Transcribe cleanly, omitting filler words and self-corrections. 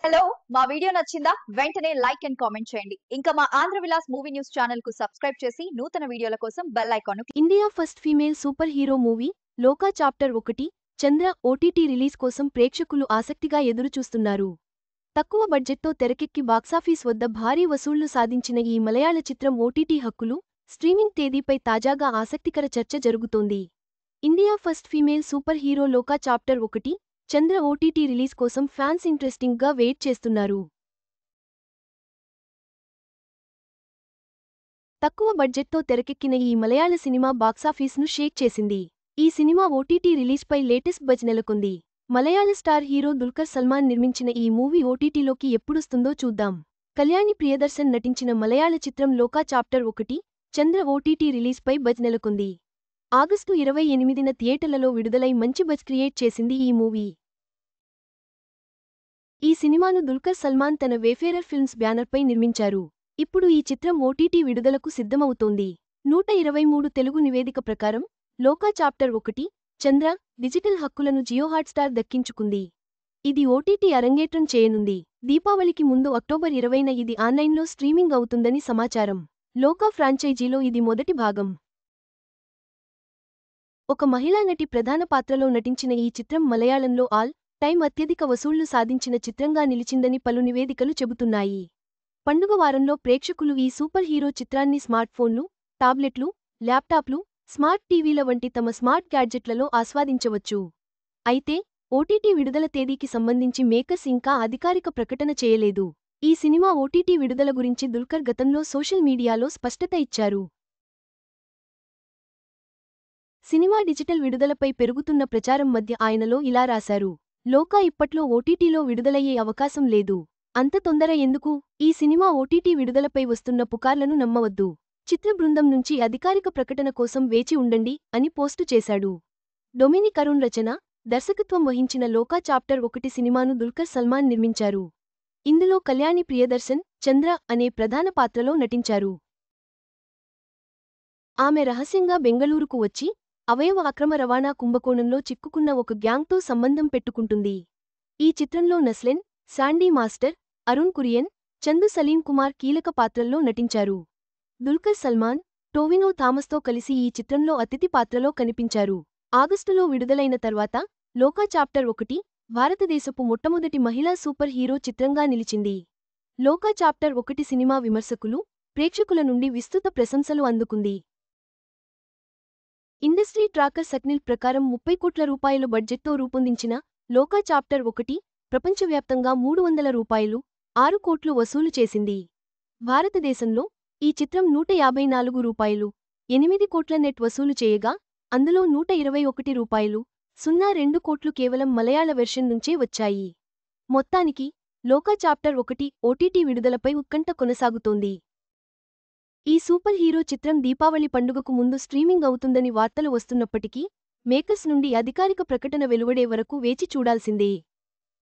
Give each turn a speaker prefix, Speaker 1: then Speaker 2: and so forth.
Speaker 1: Hello మా video నచ్చిందా వెంటనే లైక్ అండ్ కామెంట్ చేయండి ఇంకా మా Andhra Vilas movie news channel కు సబ్స్క్రైబ్ చేసి నూతన వీడియోల కోసం bell icon
Speaker 2: India first female super hero movie లోకా చాప్టర్ 1 చంద్ర ఓటీటీ రిలీజ్ కోసం ప్రేక్షకులు ఆసక్తిగా ఎదురుచూస్తున్నారు. తక్కువ బడ్జెట్తో తెరకెక్కి బాక్సాఫీస్ వద్ద భారీ వసూళ్లు సాధించిన ఈ మలయాళ చిత్రం ఓటీటీ హక్కులు, స్ట్రీమింగ్ తేదీపై తాజాగా ఆసక్తికర చర్చ జరుగుతోంది. India first female super hero లోకా చాప్టర్ 1 చంద్ర ఓటీటీ రిలీజ్ కోసం ఫ్యాన్స్ ఇంట్రెస్టింగ్గా వెయిట్ చేస్తున్నారు. తక్కువ బడ్జెట్తో తెరకెక్కిన ఈ మలయాళ సినిమా బాక్సాఫీస్ను షేక్ చేసింది. ఈ సినిమా ఓటీటీ రిలీజ్పై లేటెస్ట్ బజ్ నెలకొంది. మలయాళ స్టార్ హీరో దుల్కర్ సల్మాన్ నిర్మించిన ఈ మూవీ ఓటీటీలోకి ఎప్పుడొస్తుందో చూద్దాం. కళ్యాణి ప్రియదర్శన్ నటించిన మలయాళ చిత్రం లోకా చాప్టర్ 1 చంద్ర ఓటీటీ రిలీజ్పై బజ్ నెలకొంది. ఆగస్టు 28న థియేటర్లలో విడుదలై మంచి బజ్ క్రియేట్ చేసింది ఈ మూవీ. ఈ సినిమాను దుల్కర్ సల్మాన్ తన వేఫేరర్ ఫిల్మ్స్ బ్యానర్పై నిర్మించారు. ఇప్పుడు ఈ చిత్రం ఓటీటీ విడుదలకు సిద్ధమవుతోంది. 123 తెలుగు నివేదిక ప్రకారం లోకా చాప్టర్ 1 చంద్ర డిజిటల్ హక్కులను జియో హాట్స్టార్ దక్కించుకుంది. ఇది ఓటీటీ అరంగేట్రం చేయనుంది. దీపావళికి ముందు అక్టోబర్ 20న ఇది ఆన్లైన్లో స్ట్రీమింగ్ అవుతుందని సమాచారం. లోకా ఫ్రాంచైజీలో ఇది మొదటి భాగం. ఒక మహిళా నటి ప్రధాన పాత్రలో నటించిన ఈ చిత్రం మలయాళంలో ఆల్ టైమ్ అత్యధిక వసూళ్లు సాధించిన చిత్రంగా నిలిచిందని పలు నివేదికలు చెబుతున్నాయి. పండుగ వారంలో ప్రేక్షకులు ఈ సూపర్ హీరో చిత్రాన్ని స్మార్ట్ఫోన్లు, టాబ్లెట్లు, ల్యాప్టాప్లు, స్మార్ట్ టీవీల వంటి తమ స్మార్ట్ గ్యాడ్జెట్లలో ఆస్వాదించవచ్చు. అయితే ఓటీటీ విడుదల తేదీకి సంబంధించి మేకర్స్ ఇంకా అధికారిక ప్రకటన చేయలేదు. ఈ సినిమా ఓటీటీ విడుదల గురించి దుల్కర్ గతంలో సోషల్ మీడియాలో స్పష్టత ఇచ్చారు. సినిమా డిజిటల్ విడుదలపై పెరుగుతున్న ప్రచారం మధ్య ఆయనలో ఇలా రాశారు: లోకా ఇప్పట్లో ఓటీటీలో విడుదలయ్యే అవకాశం లేదు. అంత తొందర ఎందుకు? ఈ సినిమా ఓటీటీ విడుదలపై వస్తున్న పుకార్లను నమ్మవద్దు. చిత్ర బృందం నుంచి అధికారిక ప్రకటన కోసం వేచి ఉండండి అని పోస్టు చేశాడు. డొమినిక్ అరుణ్ రచన, దర్శకత్వం వహించిన లోకా చాప్టర్ 1 సినిమాను దుల్కర్ సల్మాన్ నిర్మించారు. ఇందులో కళ్యాణి ప్రియదర్శన్ చంద్ర అనే ప్రధాన పాత్రలో నటించారు. ఆమె రహస్యంగా బెంగళూరుకు వచ్చి అవయవ అక్రమ రవాణా కుంభకోణంలో చిక్కుకున్న ఒక గ్యాంగ్తో సంబంధం పెట్టుకుంటుంది. ఈ చిత్రంలో నస్లెన్, శాండీ మాస్టర్, అరుణ్ కురియన్, చందు సలీం కుమార్ కీలక పాత్రల్లో నటించారు. దుల్కర్ సల్మాన్, టోవినో థామస్తో కలిసి ఈ చిత్రంలో అతిథి పాత్రలో కనిపించారు. ఆగస్టులో విడుదలైన తర్వాత లోకా చాప్టర్ 1 భారతదేశపు మొట్టమొదటి మహిళా సూపర్ హీరో చిత్రంగా నిలిచింది. లోకా చాప్టర్ 1 సినిమా విమర్శకులు, ప్రేక్షకుల నుండి విస్తృత ప్రశంసలు అందుకుంది. ఇండస్ట్రీ ట్రాకర్ సక్నిల్ ప్రకారం 30 కోట్ల రూపాయల బడ్జెట్తో రూపొందించిన లోకా చాప్టర్ 1 ప్రపంచవ్యాప్తంగా 300 రూపాయలు 6 కోట్లు వసూలు చేసింది. భారతదేశంలో ఈ చిత్రం 154 రూపాయలు 8 కోట్ల నెట్ వసూలు చేయగా, అందులో 121 రూపాయలు 02 కోట్లు కేవలం మలయాళ వెర్షన్ నుంచే వచ్చాయి. మొత్తానికి లోకా చాప్టర్ 1 ఓటీటీ విడుదలపై ఉత్కంఠ కొనసాగుతోంది. ఈ సూపర్ హీరో చిత్రం దీపావళి పండుగకు ముందు స్ట్రీమింగ్ అవుతుందని వార్తలు వస్తున్నప్పటికీ మేకర్స్ నుండి అధికారిక ప్రకటన వెలువడే వరకు వేచి చూడాల్సిందే.